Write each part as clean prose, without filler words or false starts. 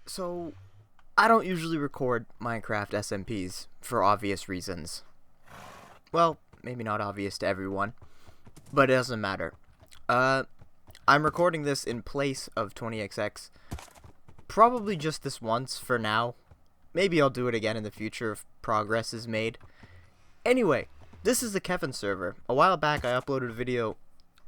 So, I don't usually record Minecraft SMPs for obvious reasons. Well, maybe not obvious to everyone, but it doesn't matter. I'm recording this in place of 20XX, probably just this once for now. Maybe I'll do it again in the future if progress is made. Anyway, this is the Kevin server. A while back I uploaded a video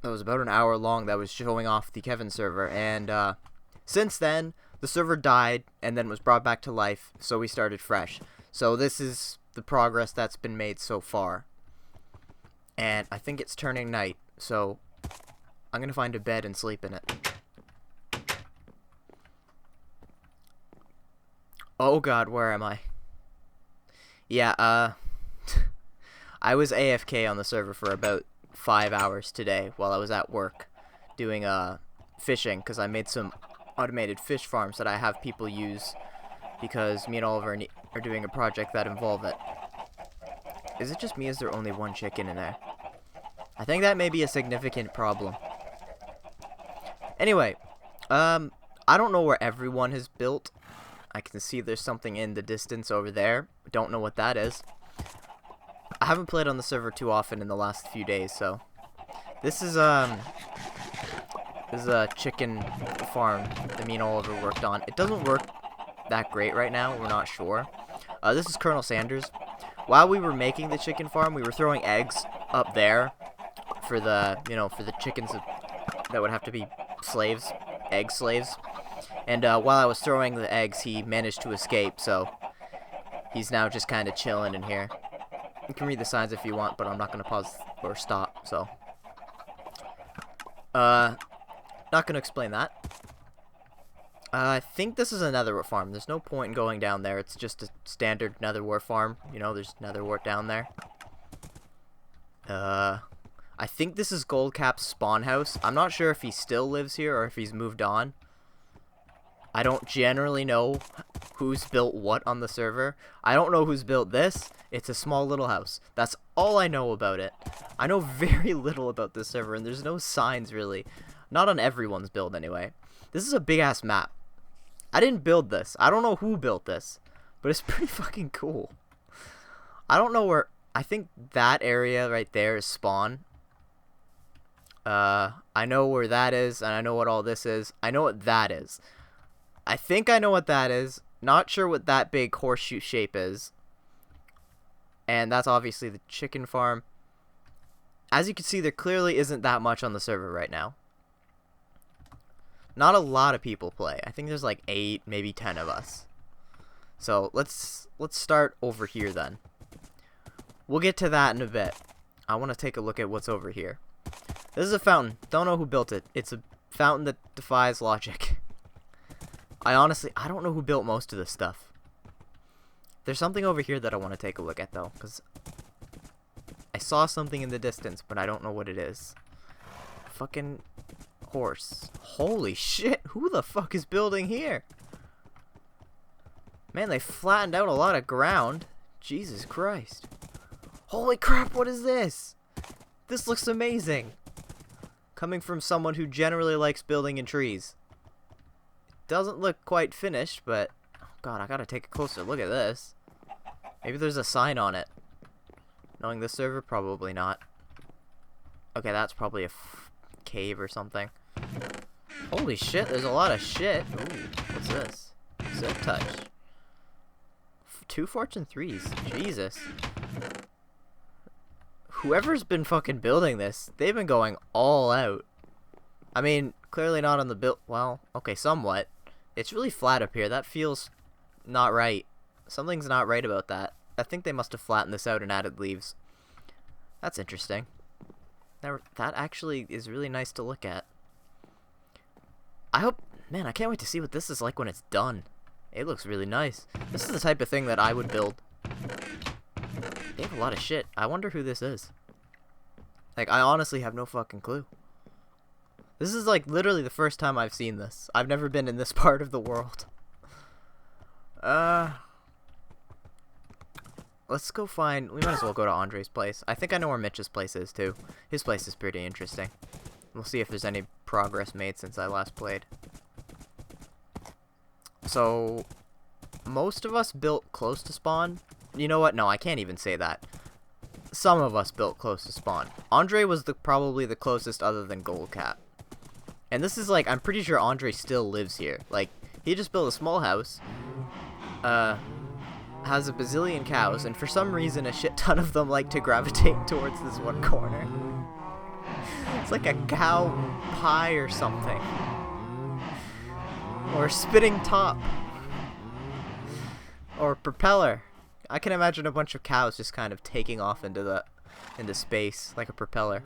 that was about an hour long that was showing off the Kevin server, and since then the server died and then was brought back to life, so we started fresh. So this is the progress that's been made so far. And I think it's turning night, so I'm gonna find a bed and sleep in it. Oh god, where am I? Yeah, I was AFK on the server for about 5 hours today while I was at work doing fishing, because I made some automated fish farms that I have people use because me and Oliver are doing a project that involve it. Is it just me? Is there only one chicken in there? I think that may be a significant problem. Anyway, I don't know where everyone has built. I can see there's something in the distance over there. Don't know what that is. I haven't played on the server too often in the last few days, so this is a chicken farm that me and Oliver worked on. It doesn't work that great right now. We're not sure. This is Colonel Sanders. While we were making the chicken farm, we were throwing eggs up there for the, for the chickens that would have to be slaves, egg slaves. And while I was throwing the eggs, he managed to escape, so he's now just kind of chilling in here. You can read the signs if you want, but I'm not going to pause or stop, so. Not going to explain that. I think this is a netherwort farm. There's no point in going down there. It's just a standard netherwort farm. There's netherwort down there. I think this is Goldcap's spawn house. I'm not sure if he still lives here or if he's moved on. I don't generally know who's built what on the server. I don't know who's built this. It's a small little house. That's all I know about it. I know very little about this server, and there's no signs really. Not on everyone's build anyway. This is a big ass map. I didn't build this. I don't know who built this, but it's pretty fucking cool. I don't know where. I think that area right there is spawn. I know where that is, and I know what all this is. I know what that is. I think I know what that is. Not sure what that big horseshoe shape is. And that's obviously the chicken farm. As you can see, there clearly isn't that much on the server right now. Not a lot of people play. I think there's like 8, maybe 10 of us. So let's start over here then. We'll get to that in a bit. I want to take a look at what's over here. This is a fountain. Don't know who built it. It's a fountain that defies logic. I don't know who built most of this stuff. There's something over here that I want to take a look at though, because I saw something in the distance, but I don't know what it is. Fucking horse. Holy shit, who the fuck is building here? Man, they flattened out a lot of ground. Jesus Christ. Holy crap, what is this? This looks amazing. Coming from someone who generally likes building in trees. Doesn't look quite finished, but oh god, I gotta take a closer look at this. Maybe there's a sign on it. Knowing this server, probably not. Okay, that's probably a cave or something. Holy shit, there's a lot of shit. Ooh, what's this? Zip touch. 2 fortune 3s. Jesus. Whoever's been fucking building this, they've been going all out. I mean, clearly not on the build. Well, okay, somewhat. It's really flat up here. That feels not right. Something's not right about that. I think they must have flattened this out and added leaves. That's interesting. That actually is really nice to look at. Man, I can't wait to see what this is like when it's done. It looks really nice. This is the type of thing that I would build. They have a lot of shit. I wonder who this is. Like, I honestly have no fucking clue. This is like literally the first time I've seen this. I've never been in this part of the world. Let's go find. We might as well go to Andre's place. I think I know where Mitch's place is too. His place is pretty interesting. We'll see if there's any progress made since I last played. So, most of us built close to spawn. You know what? No, I can't even say that. Some of us built close to spawn. Andre was probably the closest other than Goldcat. And this is like, I'm pretty sure Andre still lives here. Like, he just built a small house. Has a bazillion cows, and for some reason a shit ton of them like to gravitate towards this one corner. It's like a cow pie or something. Or a spinning top. Or a propeller. I can imagine a bunch of cows just kind of taking off into space like a propeller.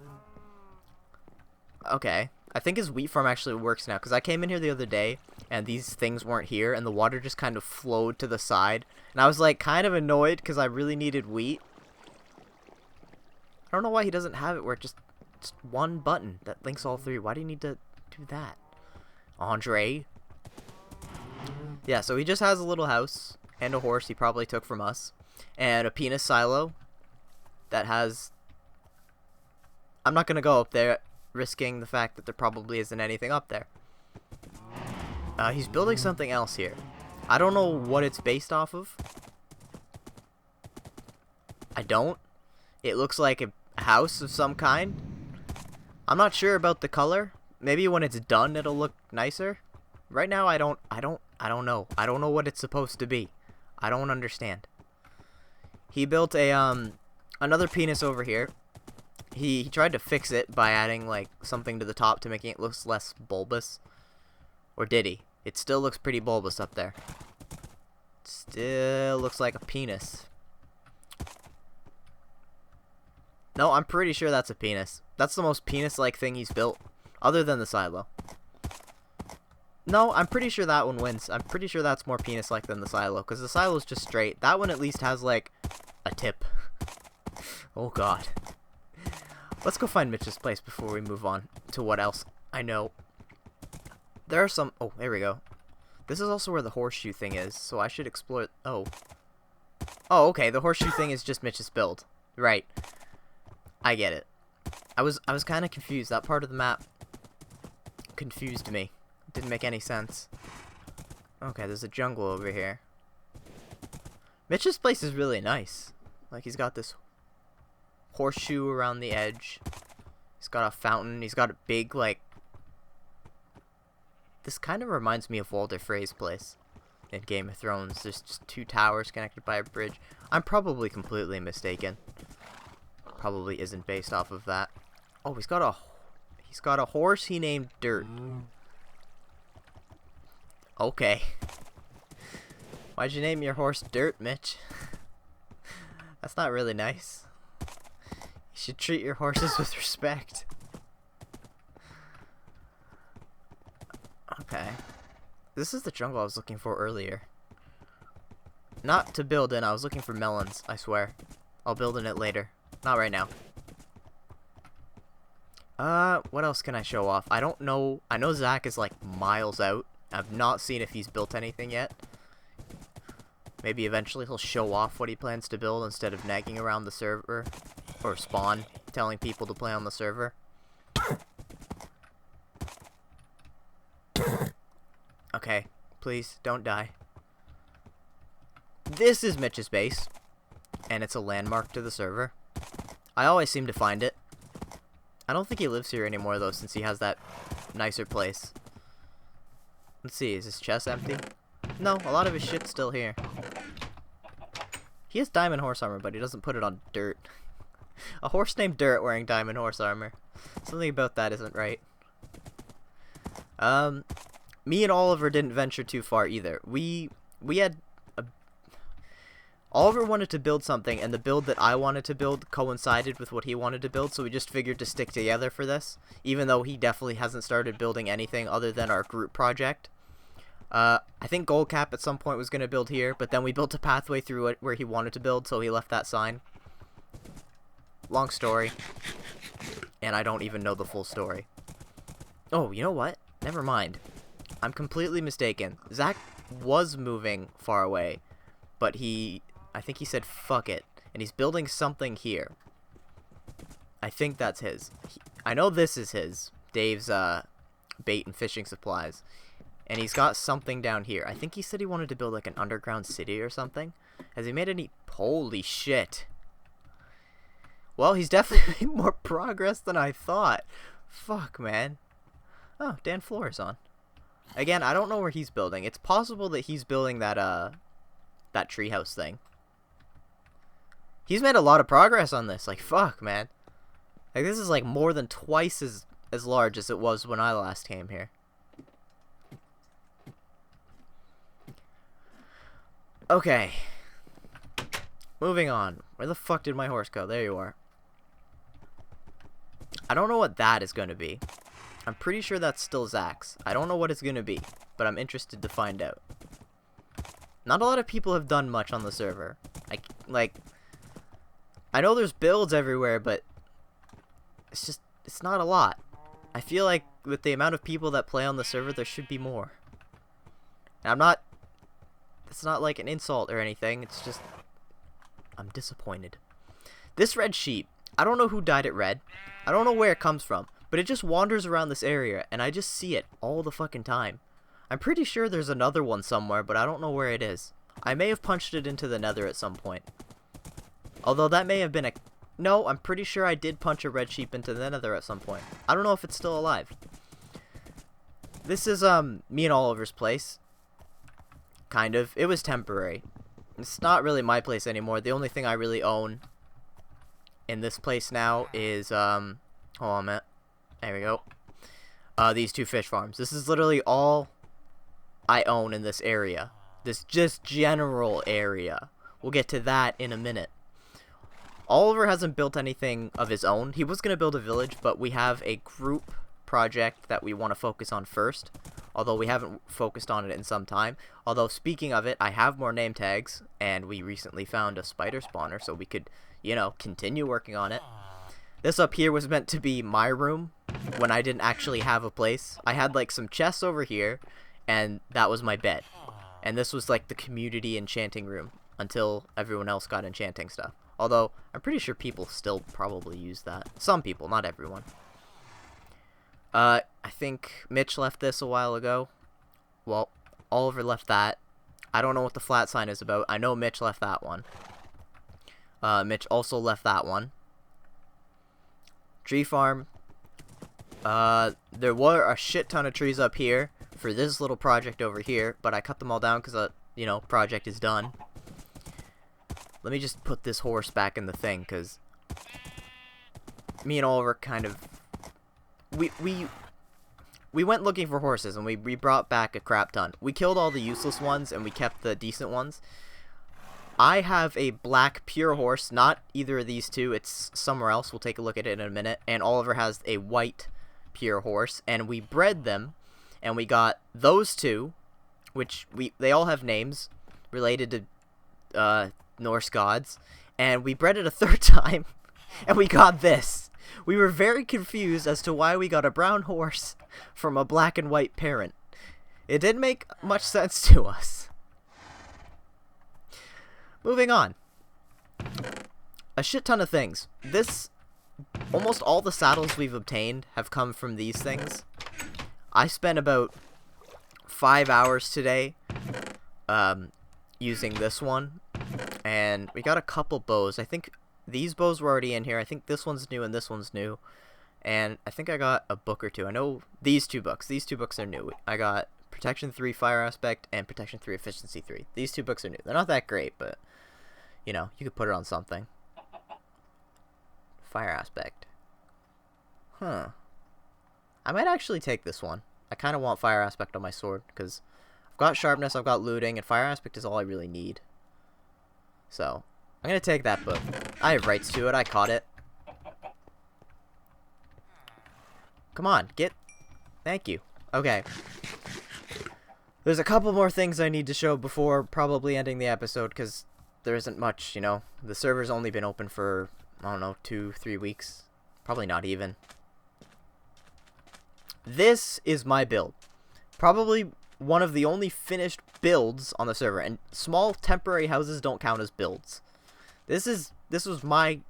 Okay. I think his wheat farm actually works now, because I came in here the other day and these things weren't here and the water just kind of flowed to the side. And I was like kind of annoyed because I really needed wheat. I don't know why he doesn't have it where it's one button that links all three. Why do you need to do that? Andre? Yeah, so he just has a little house and a horse he probably took from us. And a penis silo that has... I'm not going to go up there, risking the fact that there probably isn't anything up there. He's building something else here. I don't know what it's based off of. I don't. It looks like a house of some kind. I'm not sure about the color. Maybe when it's done it'll look nicer. Right now I don't know. I don't know what it's supposed to be. I don't understand. He built a another penis over here. He tried to fix it by adding like something to the top to make it look less bulbous. Or did he? It still looks pretty bulbous up there. Still looks like a penis. No, I'm pretty sure that's a penis. That's the most penis-like thing he's built, other than the silo. No, I'm pretty sure that one wins. I'm pretty sure that's more penis-like than the silo, because the silo's just straight. That one at least has, like, a tip. Oh, God. Let's go find Mitch's place before we move on to what else I know. There are some... Oh, there we go. This is also where the horseshoe thing is, so I should explore... Oh. Oh, okay, the horseshoe thing is just Mitch's build. Right. I get it. I was kind of confused. That part of the map confused me. It didn't make any sense. Okay, there's a jungle over here. Mitch's place is really nice. Like, he's got this horseshoe around the edge. He's got a fountain. He's got a big, like... This kind of reminds me of Walder Frey's place in Game of Thrones. There's just two towers connected by a bridge. I'm probably completely mistaken. Probably isn't based off of that. Oh, he's got a horse he named Dirt. Okay. Why'd you name your horse Dirt, Mitch? That's not really nice. You should treat your horses with respect. Okay. This is the jungle I was looking for earlier. Not to build in, I was looking for melons, I swear. I'll build in it later. Not right now. What else can I show off? I don't know. I know Zach is like miles out. I've not seen if he's built anything yet. Maybe eventually he'll show off what he plans to build instead of nagging around the server. Or spawn, telling people to play on the server. Okay, please, don't die. This is Mitch's base. And it's a landmark to the server. I always seem to find it. I don't think he lives here anymore, though, since he has that nicer place. Let's see, is his chest empty? No, a lot of his shit's still here. He has diamond horse armor, but he doesn't put it on Dirt. A horse named Dirt wearing diamond horse armor. Something about that isn't right. Me and Oliver didn't venture too far either. We had... Oliver wanted to build something, and the build that I wanted to build coincided with what he wanted to build, so we just figured to stick together for this, even though he definitely hasn't started building anything other than our group project. I think Goldcap at some point was going to build here, but then we built a pathway through it where he wanted to build, so he left that sign. Long story. And I don't even know the full story. Oh, you know what? Never mind. I'm completely mistaken. Zach was moving far away, but I think he said fuck it, and he's building something here. I think that's his. I know this is his. Dave's bait and fishing supplies. And he's got something down here. I think he said he wanted to build like an underground city or something. Has he made any... Holy shit. Well, he's definitely made more progress than I thought. Fuck, man. Oh, Dan Flores on. Again, I don't know where he's building. It's possible that he's building that treehouse thing. He's made a lot of progress on this. Like, fuck, man. Like, this is like more than twice as large as it was when I last came here. Okay. Moving on. Where the fuck did my horse go? There you are. I don't know what that is going to be. I'm pretty sure that's still Zach's. I don't know what it's going to be, but I'm interested to find out. Not a lot of people have done much on the server. I know there's builds everywhere, but it's not a lot. I feel like with the amount of people that play on the server, there should be more. And it's not like an insult or anything. It's just, I'm disappointed. This red sheep, I don't know who dyed it red. I don't know where it comes from, but it just wanders around this area, and I just see it all the fucking time. I'm pretty sure there's another one somewhere, but I don't know where it is. I may have punched it into the nether at some point. Although that may have been a... No, I'm pretty sure I did punch a red sheep into the nether at some point. I don't know if it's still alive. This is, me and Oliver's place. Kind of. It was temporary. It's not really my place anymore. The only thing I really own in this place now is, hold on a minute. There we go. These two fish farms. This is literally all I own in this area. This just general area. We'll get to that in a minute. Oliver hasn't built anything of his own. He was going to build a village, but we have a group project that we want to focus on first. Although we haven't focused on it in some time. Although, speaking of it, I have more name tags, and we recently found a spider spawner, so we could, you know, continue working on it. This up here was meant to be my room when I didn't actually have a place. I had, like, some chests over here, and that was my bed. And this was, like, the community enchanting room until everyone else got enchanting stuff. Although, I'm pretty sure people still probably use that. Some people, not everyone. I think Mitch left this a while ago. Well, Oliver left that. I don't know what the flat sign is about. I know Mitch left that one. Mitch also left that one. Tree farm. There were a shit ton of trees up here for this little project over here, but I cut them all down because, you know, project is done. Let me just put this horse back in the thing, because me and Oliver kind of... We went looking for horses, and we brought back a crap ton. We killed all the useless ones, and we kept the decent ones. I have a black pure horse, not either of these two. It's somewhere else. We'll take a look at it in a minute. And Oliver has a white pure horse, and we bred them, and we got those two, which they all have names related to Norse gods, and we bred it a third time, and we got this. We were very confused as to why we got a brown horse from a black and white parent. It didn't make much sense to us. Moving on. A shit ton of things. Almost all the saddles we've obtained have come from these things. I spent about 5 hours today using this one, and we got a couple bows. I think these bows were already in here. I think this one's new and this one's new. And I think I got a book or two. I know these two books. These two books are new. I got Protection 3 Fire Aspect and Protection 3 Efficiency 3. These two books are new. They're not that great, but, you know, you could put it on something. Fire Aspect. Huh. I might actually take this one. I kind of want Fire Aspect on my sword, because I've got Sharpness, I've got Looting, and Fire Aspect is all I really need. So, I'm going to take that book. I have rights to it. I caught it. Come on, get... Thank you. Okay. There's a couple more things I need to show before probably ending the episode, because there isn't much, you know. The server's only been open for, I don't know, 2-3 weeks. Probably not even. This is my build. Probably one of the only finished builds on the server, and small temporary houses don't count as builds. This was my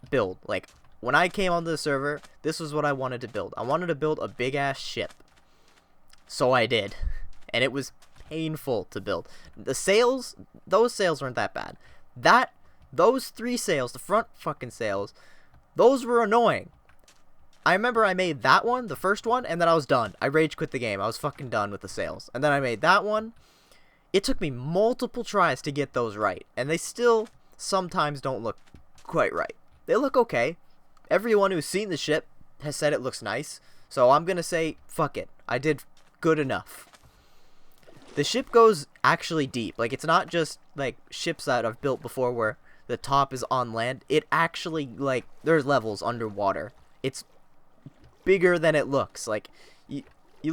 build. Like, when I came onto the server, this was what I wanted to build. I wanted to build a big-ass ship. So I did. and it was painful to build. The sails, those sails weren't that bad. Those 3 sails, the front fucking sails, those were annoying. I remember I made that one, the first one, and then I was done. I rage quit the game. I was fucking done with the sails. And then I made that one. It took me multiple tries to get those right, and they still sometimes don't look quite right. They look okay. Everyone who's seen the ship has said it looks nice, so I'm gonna say, fuck it. I did good enough. The ship goes actually deep. Like, it's not just, like, ships that I've built before where the top is on land. It actually, like, there's levels underwater. It's bigger than it looks. Like, you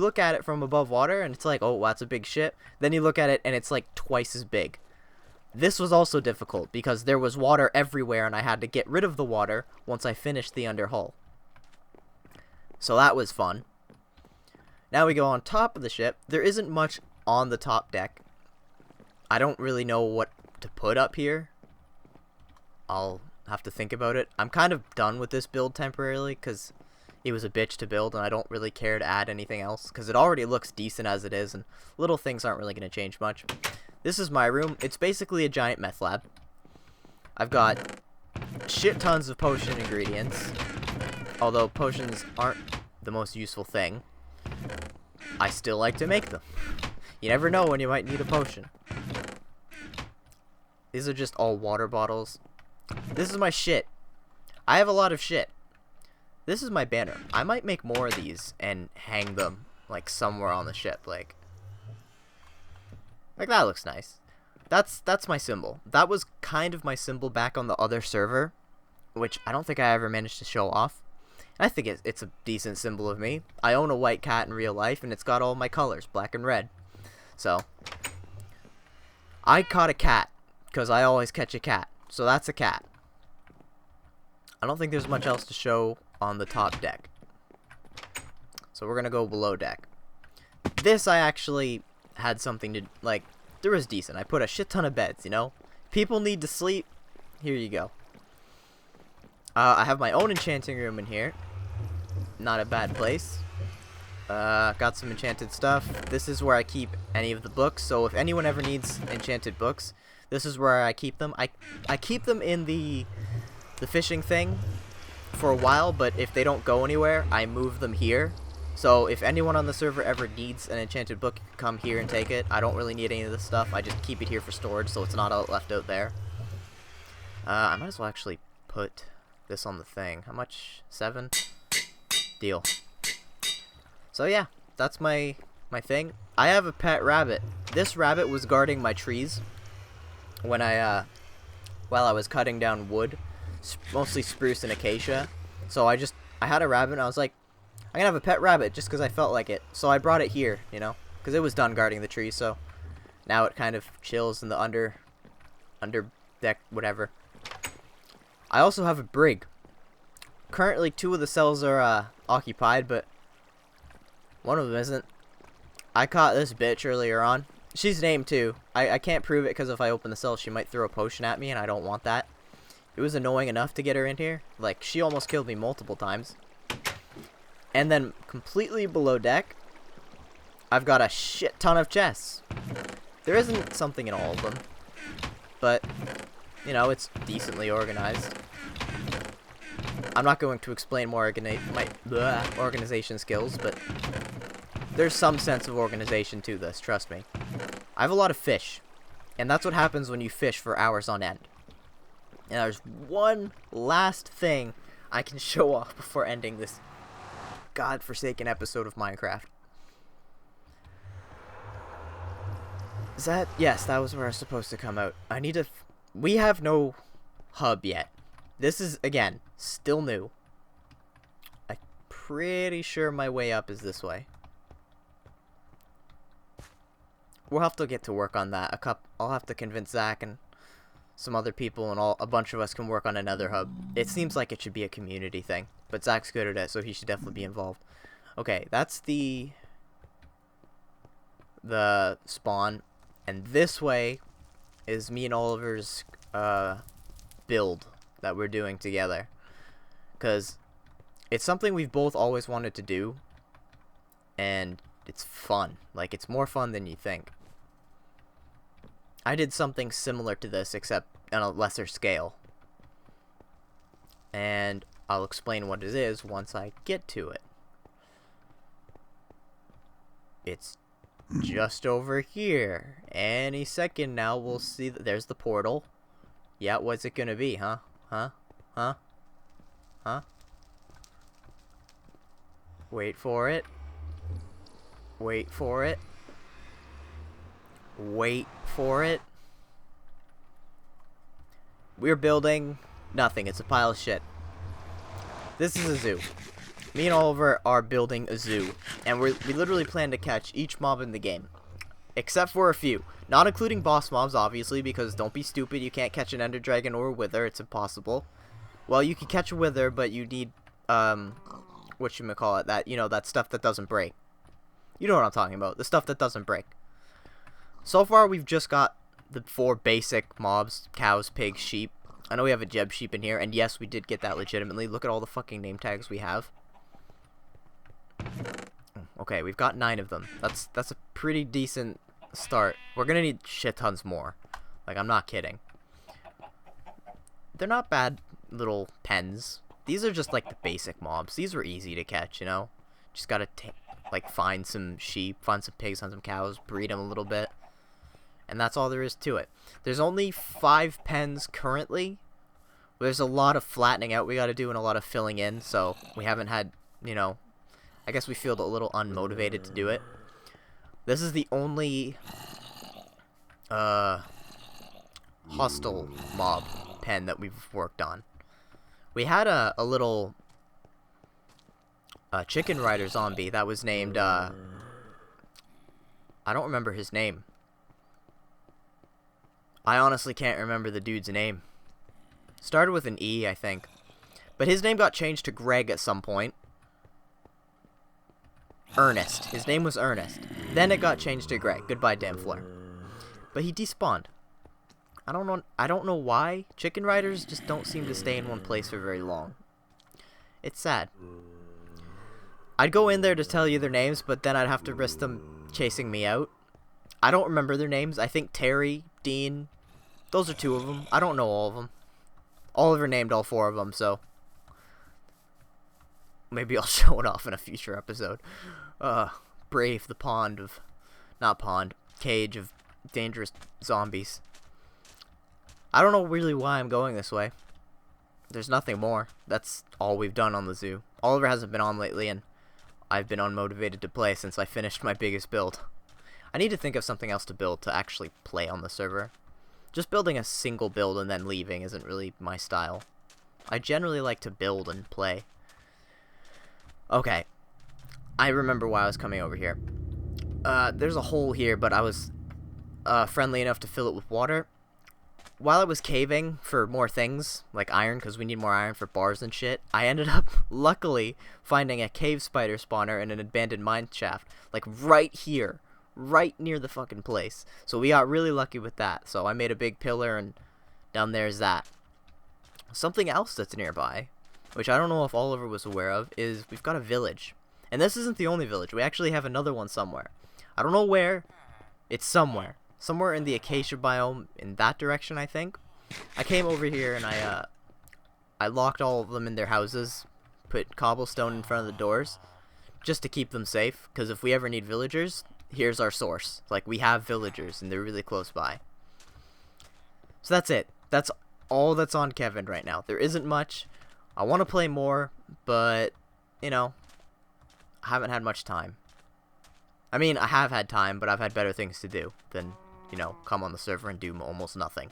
look at it from above water, and it's like, oh, that's a big ship. Then you look at it, and it's, like, twice as big. This was also difficult, because there was water everywhere, and I had to get rid of the water once I finished the underhull. So that was fun. Now we go on top of the ship. There isn't much on the top deck. I don't really know what to put up here. I'll have to think about it. I'm kind of done with this build temporarily, because it was a bitch to build, and I don't really care to add anything else, because it already looks decent as it is, and little things aren't really going to change much. This is my room. It's basically a giant meth lab. I've got shit tons of potion ingredients, although potions aren't the most useful thing. I still like to make them. You never know when you might need a potion. These are just all water bottles. This is my shit. I have a lot of shit. This is my banner. I might make more of these and hang them, like, somewhere on the ship. Like that looks nice. That's my symbol. That was kind of my symbol back on the other server, which I don't think I ever managed to show off. I think it's a decent symbol of me. I own a white cat in real life, and it's got all my colors, black and red. So, I caught a cat, because I always catch a cat. So that's a cat. I don't think there's much else to show on the top deck. So we're going to go below deck. This I actually had something to, like, there was decent. I put a shit ton of beds, you know? People need to sleep. Here you go. I have my own enchanting room in here. Not a bad place. Got some enchanted stuff. This is where I keep any of the books. So if anyone ever needs enchanted books, this is where I keep them. I keep them in the fishing thing for a while, but if they don't go anywhere, I move them here. So if anyone on the server ever needs an enchanted book, you can come here and take it. I don't really need any of this stuff. I just keep it here for storage, so it's not left out there. I might as well actually put this on the thing. How much? 7? Deal. So yeah, that's my thing. I have a pet rabbit. This rabbit was guarding my trees when while I was cutting down wood, mostly spruce and acacia. So I had a rabbit, and I was like, I'm gonna have a pet rabbit just because I felt like it. So I brought it here, you know, because it was done guarding the trees. So now it kind of chills in the under deck, whatever. I also have a brig. Currently 2 of the cells are occupied, but one of them isn't. I caught this bitch earlier on. She's named too. I can't prove it because if I open the cell, she might throw a potion at me, and I don't want that. It was annoying enough to get her in here. Like, she almost killed me multiple times. And then completely below deck, I've got a shit ton of chests. There isn't something in all of them, but, you know, it's decently organized. I'm not going to explain more my organization skills, but there's some sense of organization to this, trust me. I have a lot of fish, and that's what happens when you fish for hours on end. And there's one last thing I can show off before ending this godforsaken episode of Minecraft. Is that? Yes, that was where I was supposed to come out. I need to... We have no hub yet. This is, again, still new. I'm pretty sure my way up is this way. We'll have to get to work on that. I'll have to convince Zach and some other people, and a bunch of us can work on another hub. It seems like it should be a community thing, but Zach's good at it, so he should definitely be involved. Okay, that's the spawn, and this way is me and Oliver's build that we're doing together, because it's something we've both always wanted to do, and it's fun. Like, it's more fun than you think. I did something similar to this, except on a lesser scale. And I'll explain what it is once I get to it. It's just over here. Any second now we'll see that there's the portal. Yeah, what's it gonna be, huh? Huh? Huh? Huh? Wait for it. Wait for it. Wait for it. We're building nothing. It's a pile of shit. This is a zoo. Me and Oliver are building a zoo, and we literally plan to catch each mob in the game, except for a few. Not including boss mobs, obviously, because don't be stupid. You can't catch an ender dragon or a wither. It's impossible. Well, you can catch a wither, but you need whatchamacallit, that, you know, that stuff that doesn't break. You know what I'm talking about. The stuff that doesn't break. So far, we've just got the 4 basic mobs: cows, pigs, sheep. I know we have a Jeb sheep in here, and yes, we did get that legitimately. Look at all the fucking name tags we have. Okay, we've got 9 of them. That's a pretty decent start. We're gonna need shit tons more. Like, I'm not kidding. They're not bad little pens. These are just like the basic mobs. These were easy to catch, you know? Just gotta like find some sheep, find some pigs, find some cows, breed them a little bit. And that's all there is to it. There's only 5 pens currently. There's a lot of flattening out we gotta do and a lot of filling in, so we haven't had, you know, I guess we feel a little unmotivated to do it. This is the only hostile mob pen that we've worked on. We had a little chicken rider zombie that was named I don't remember his name. I honestly can't remember the dude's name. Started with an E, I think. But his name got changed to Greg at some point. Ernest. His name was Ernest. Then it got changed to Greg. Goodbye, Damfleur. But he despawned. I don't know why. Chicken riders just don't seem to stay in one place for very long. It's sad. I'd go in there to tell you their names, but then I'd have to risk them chasing me out. I don't remember their names. I think Terry, Dean, those are 2 of them. I don't know all of them. Oliver named all 4 of them, so maybe I'll show it off in a future episode. Brave the cage of dangerous zombies. I don't know really why I'm going this way. There's nothing more. That's all we've done on the zoo. Oliver hasn't been on lately, and I've been unmotivated to play since I finished my biggest build. I need to think of something else to build to actually play on the server. Just building a single build and then leaving isn't really my style. I generally like to build and play. Okay. I remember why I was coming over here. There's a hole here, but I was friendly enough to fill it with water. While I was caving for more things, like iron, because we need more iron for bars and shit, I ended up, luckily, finding a cave spider spawner in an abandoned mine shaft. Like, right here. Right near the fucking place. So we got really lucky with that. So I made a big pillar, and down there's that. Something else that's nearby, which I don't know if Oliver was aware of, is we've got a village. And this isn't the only village. We actually have another one somewhere. I don't know where. It's somewhere. Somewhere in the acacia biome, in that direction, I think. I came over here and I locked all of them in their houses, put cobblestone in front of the doors, just to keep them safe, because if we ever need villagers, here's our source. Like, we have villagers, and they're really close by. So that's it. That's all that's on Kevin right now. There isn't much. I want to play more, but, you know, I haven't had much time. I mean, I have had time, but I've had better things to do than, you know, come on the server and do almost nothing.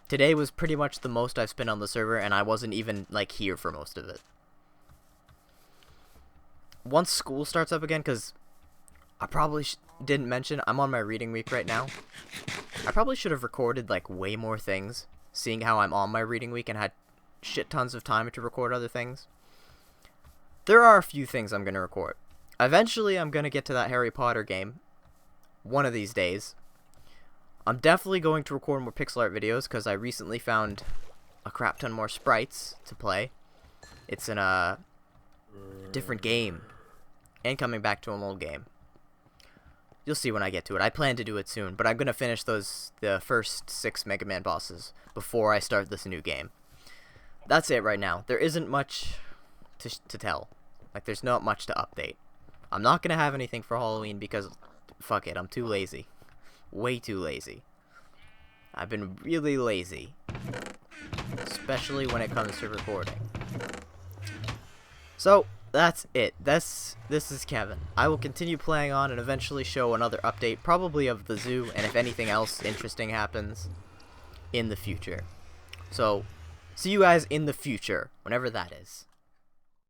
Today was pretty much the most I've spent on the server, and I wasn't even, like, here for most of it. Once school starts up again, because I probably didn't mention, I'm on my reading week right now. I probably should have recorded, like, way more things, seeing how I'm on my reading week and had shit tons of time to record other things. There are a few things I'm going to record. Eventually, I'm going to get to that Harry Potter game. One of these days. I'm definitely going to record more pixel art videos, because I recently found a crap ton more sprites to play. It's in a different game. And coming back to an old game. You'll see when I get to it. I plan to do it soon, but I'm gonna finish the first 6 Mega Man bosses before I start this new game. That's it right now. There isn't much to tell. Like, there's not much to update. I'm not gonna have anything for Halloween because, fuck it, I'm too lazy. Way too lazy. I've been really lazy. Especially when it comes to recording. So, that's it. This is Kevin. I will continue playing on and eventually show another update, probably of the zoo, and if anything else interesting happens in the future. So, see you guys in the future, whenever that is.